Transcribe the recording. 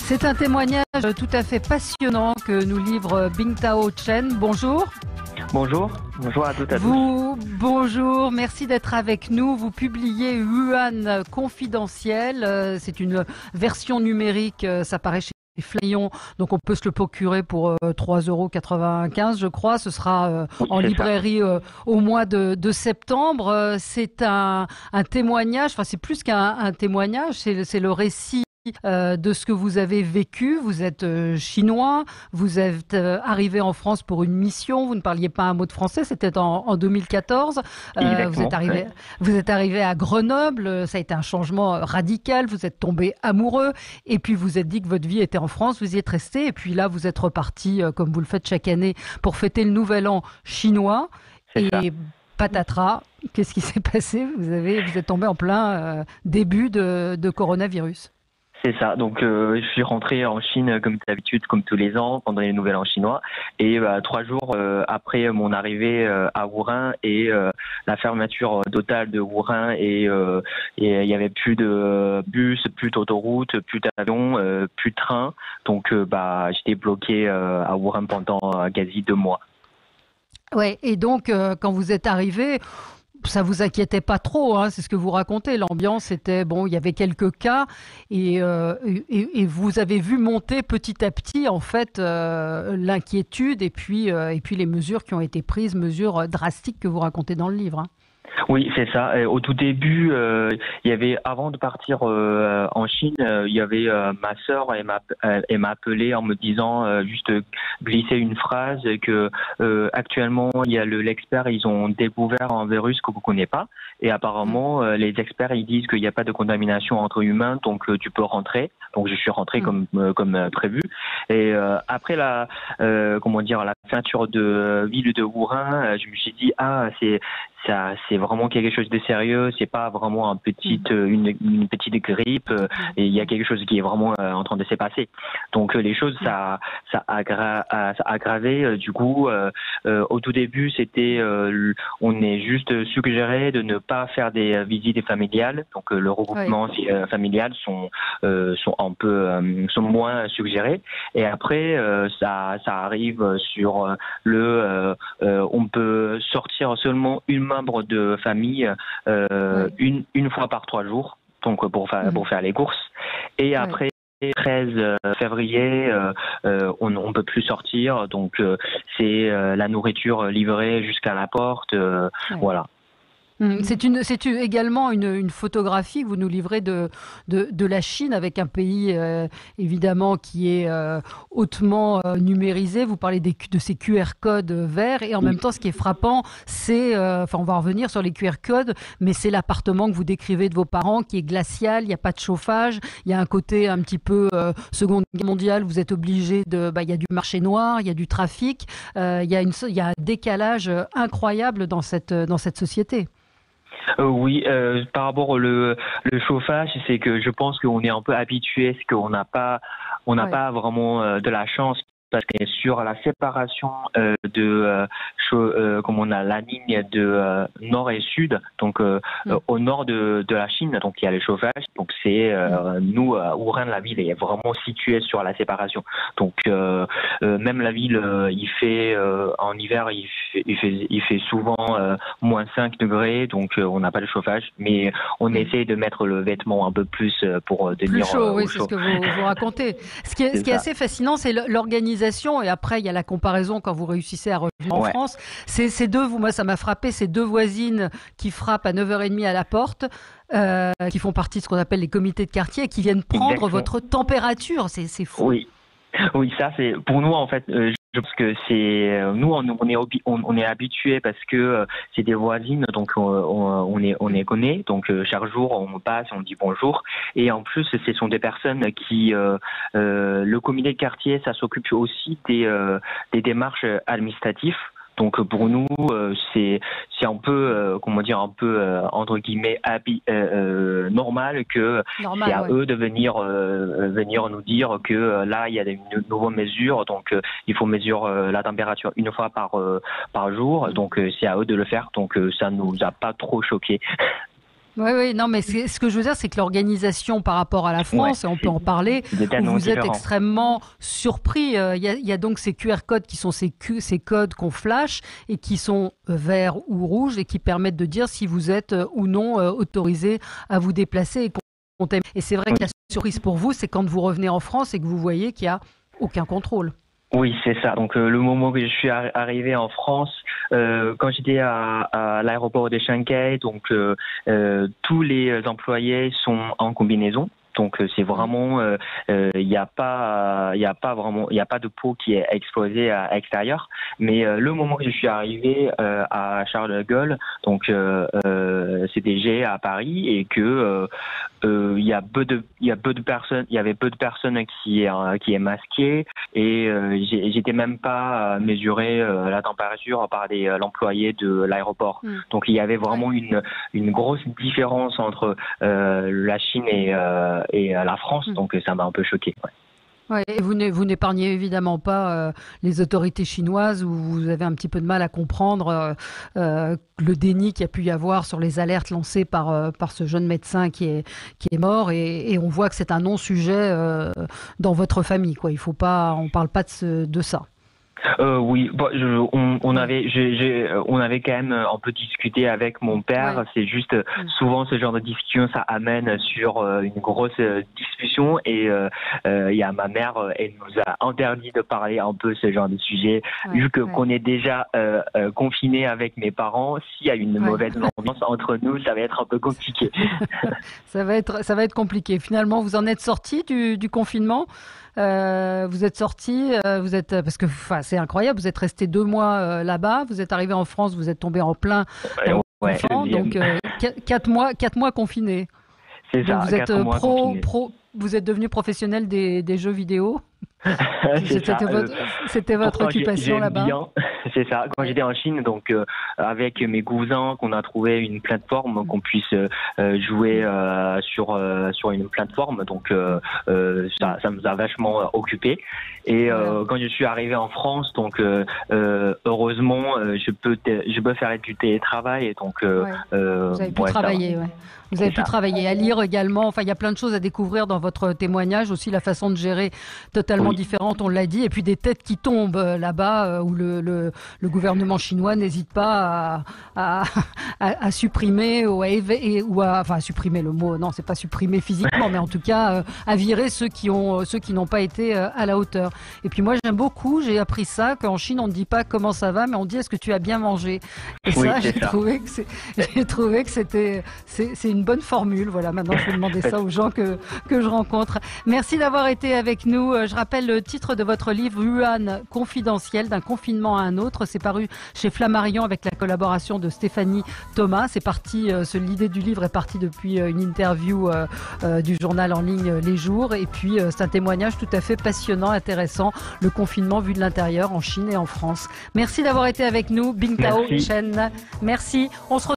C'est un témoignage tout à fait passionnant que nous livre Bingtao Chen. Bonjour. Bonjour à toutes et à tous. Bonjour, merci d'être avec nous. Vous publiez Wuhan confidentiel. C'est une version numérique, ça paraît chez Flayon, donc on peut se le procurer pour 3,95 €, je crois. Ce sera en librairie au mois de septembre. C'est un témoignage, enfin c'est plus qu'un témoignage, c'est le récit de ce que vous avez vécu. Vous êtes chinois, vous êtes arrivé en France pour une mission, vous ne parliez pas un mot de français, c'était en 2014. Vous êtes arrivé à Grenoble, ça a été un changement radical, vous êtes tombé amoureux et puis vous êtes dit que votre vie était en France, vous y êtes resté et puis là vous êtes reparti comme vous le faites chaque année pour fêter le nouvel an chinois. Et patatras, qu'est-ce qui s'est passé? Vous êtes tombé en plein début de coronavirus. C'est ça, donc je suis rentré en Chine comme d'habitude, comme tous les ans, pendant les Nouvel An chinois. Et 3 jours après mon arrivée à Wuhan et la fermeture totale de Wuhan, et il y avait plus de bus, plus d'autoroutes, plus d'avions, plus de trains. Donc j'étais bloqué à Wuhan pendant quasi 2 mois. Ouais, et donc quand vous êtes arrivé, ça vous inquiétait pas trop, hein, c'est ce que vous racontez. L'ambiance était bon, il y avait quelques cas et vous avez vu monter petit à petit en fait l'inquiétude et puis les mesures qui ont été prises, mesures drastiques que vous racontez dans le livre. Hein. Oui, c'est ça. Et au tout début, il y avait, avant de partir en Chine, il y avait ma sœur, elle m'a appelé en me disant juste glisser une phrase que actuellement il y a l'expert, ils ont découvert un virus que vous connaissez pas et apparemment les experts ils disent qu'il n'y a pas de contamination entre humains, donc tu peux rentrer. Donc je suis rentré comme prévu. Et après la fermeture de ville de Wuhan, je me suis dit c'est vraiment quelque chose de sérieux, c'est pas vraiment une petite grippe, et il y a quelque chose qui est vraiment en train de se passer. Donc les choses ça a aggravé. Du coup au tout début c'était on est juste suggéré de ne pas faire des visites familiales, donc le regroupement familial sont moins suggérés. Et après ça arrive sur on peut sortir seulement une membre de famille une fois par 3 jours, donc pour faire les courses. Et après 13 février, on peut plus sortir, donc c'est la nourriture livrée jusqu'à la porte, voilà. C'est également une photographie que vous nous livrez de la Chine, avec un pays évidemment qui est hautement numérisé. Vous parlez de ces QR codes verts et en même temps ce qui est frappant c'est, on va revenir sur les QR codes, mais c'est l'appartement que vous décrivez de vos parents qui est glacial, il n'y a pas de chauffage, il y a un côté un petit peu Seconde Guerre mondiale, vous êtes obligé il y a du marché noir, il y a du trafic, il y a un décalage incroyable dans cette société. Oui, par rapport au chauffage, c'est que je pense qu'on est un peu habitué, c'est qu'on n'a pas vraiment de la chance. Parce que sur la séparation comme on a la ligne de nord et sud, donc au nord de la Chine, donc il y a le chauffage. Donc c'est nous, Wuhan, la ville est vraiment située sur la séparation. Donc même la ville, il fait en hiver, il fait souvent moins 5 degrés, donc on n'a pas de chauffage, mais on essaie de mettre le vêtement un peu plus pour tenir plus chaud. Oui, au c'est chaud. ce que vous racontez. Ce qui est assez fascinant, c'est l'organisation. Et après, il y a la comparaison quand vous réussissez à revenir en France. Ces deux, moi, ça m'a frappé, ces deux voisines qui frappent à 9h30 à la porte, qui font partie de ce qu'on appelle les comités de quartier et qui viennent prendre votre température. C'est fou. Oui, ça c'est pour nous en fait. Je pense que c'est nous on est habitués parce que c'est des voisines, donc on les connaît, donc chaque jour on passe, on dit bonjour, et en plus ce sont des personnes qui le comité de quartier, ça s'occupe aussi des démarches administratives. Donc pour nous c'est un peu entre guillemets normal que c'est à eux de venir nous dire que là il y a des nouvelles mesures, donc il faut mesurer la température une fois par jour, donc c'est à eux de le faire, donc ça nous a pas trop choqué. Oui, oui, non, mais ce que je veux dire, c'est que l'organisation par rapport à la Ouais, France, et on peut en parler, c'est où tellement vous êtes différent. extrêmement surpris. Il y a donc ces QR codes qui sont ces codes qu'on flash et qui sont verts ou rouges et qui permettent de dire si vous êtes ou non autorisé à vous déplacer et et c'est vrai que la surprise pour vous, c'est quand vous revenez en France et que vous voyez qu'il n'y a aucun contrôle. Oui, c'est ça. Donc le moment que je suis arrivé en France, quand j'étais à l'aéroport de Shanghai, donc tous les employés sont en combinaison. Donc c'est Mm. vraiment, il y a pas de peau qui est exposée à l'extérieur. Mais le moment que je suis arrivé à Charles de Gaulle, donc CDG à Paris, et que il y avait peu de personnes qui est masquées, et j'étais même pas mesuré la température par l'employé de l'aéroport. Mm. Donc il y avait Ouais. vraiment une grosse différence entre la Chine et la France, Mm. donc ça m'a un peu choqué. Ouais. Ouais, et vous n'épargnez évidemment pas les autorités chinoises où vous avez un petit peu de mal à comprendre le déni qu'il y a pu y avoir sur les alertes lancées par ce jeune médecin qui est mort et on voit que c'est un non-sujet dans votre famille, quoi. Il faut pas, on parle pas de ça. Oui, bon, Ouais, on avait quand même un peu discuté avec mon père. ouais. C'est juste Mm. souvent ce genre de discussion, ça amène sur une grosse discussion, et il y a ma mère, elle nous a interdit de parler un peu ce genre de sujet, Ouais, vu que ouais, qu'on est déjà confiné avec mes parents. S'il y a une ouais. mauvaise ambiance entre nous, ça va être un peu compliqué. Ça va être compliqué. Finalement, vous en êtes sorti du confinement. Vous êtes sorti, parce que enfin, c'est incroyable. Vous êtes resté 2 mois là-bas. Vous êtes arrivé en France. Vous êtes tombé en plein dans le Ouais, confinement. Donc 4 mois confinés. c'est Donc ça, vous êtes 4 mois confinés. vous êtes devenu professionnel des jeux vidéo. C'est ça. C'était votre Pourtant, occupation j'aime là-bas. bien, c'est ça. Quand Ouais, j'étais en Chine, donc avec mes cousins, qu'on a trouvé une plateforme qu'on puisse jouer mm, sur une plateforme. Donc mm. ça nous a vachement occupé. Et Voilà. quand je suis arrivé en France, donc heureusement, je peux faire du télétravail. Et donc Ouais. Vous avez pu ouais, ça va. travailler, ouais. Vous avez C'est pu ça. travailler, à lire également. Enfin, il y a plein de choses à découvrir dans votre témoignage. Aussi, la façon de gérer totalement Oui. différente, on l'a dit. Et puis, des têtes qui tombent là-bas, où le gouvernement chinois n'hésite pas à, à supprimer enfin, à supprimer le mot. Non, c'est pas supprimer physiquement, mais en tout cas, à virer ceux qui n'ont pas été à la hauteur. Et puis, moi, j'aime beaucoup, j'ai appris ça, qu'en Chine, on ne dit pas comment ça va, mais on dit est-ce que tu as bien mangé? Et Oui, ça, c'est ça. j'ai trouvé que c'est une bonne formule. Voilà, maintenant je vais demander ça aux gens que je rencontre. Merci d'avoir été avec nous. Je rappelle le titre de votre livre, Wuhan confidentiel, d'un confinement à un autre. C'est paru chez Flammarion avec la collaboration de Stéphanie Thomas. C'est parti, l'idée du livre est partie depuis une interview du journal en ligne Les Jours. Et puis c'est un témoignage tout à fait passionnant, intéressant. Le confinement vu de l'intérieur en Chine et en France. Merci d'avoir été avec nous. Bing Tao Merci. Chen. Merci. On se retrouve